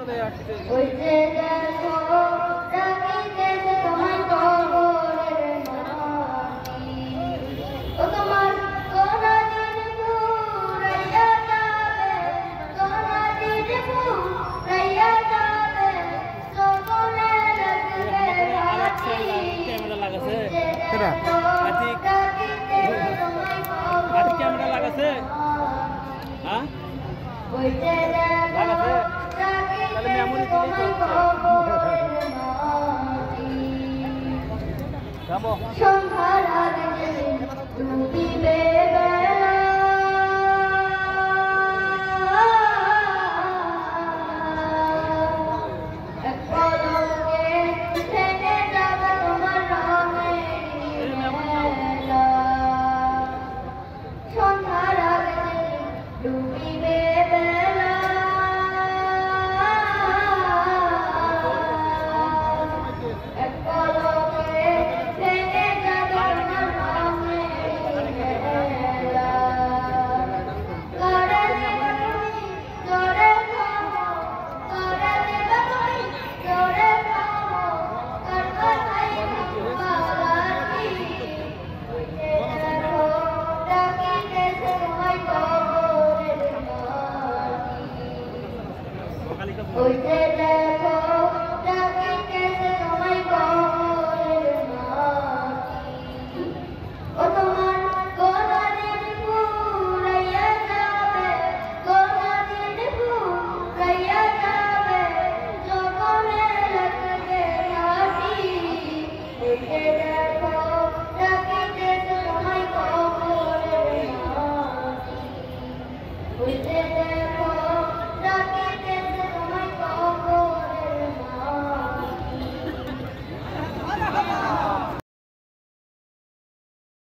ওই যে দেখো ডাকিতেছে তোমায় কবরের মাটি ও তোমার কোনদিন ফুরাইয়া যাবে কোনদিন ফুরাইয়া যাবে সকলে লাগবে হাতি ক্যামেরা লাগাছে কেডা আতিক আতিক ক্যামেরা লাগাছে হ্যাঁ ওই যে লাগাছে তাহলে মেমোরি দিলেই চলছে যাবো সন্ধ্যার আগে ডুবিবে বেলা এক পলকে থেমে যাবে তোমার রঙের মেলা সন্ধ্যার আগে ডুবিবে বেলা এক পলকে থেমে যাবে তোমার রঙের মেলা করে দেবে তুমি জোরে থামো করে দেবে তুমি জোরে থামো কার কথাই বালাটি ওই যে দেখো ডাকিতেছে তোমায় কবরের মাটি ওই যে দেখো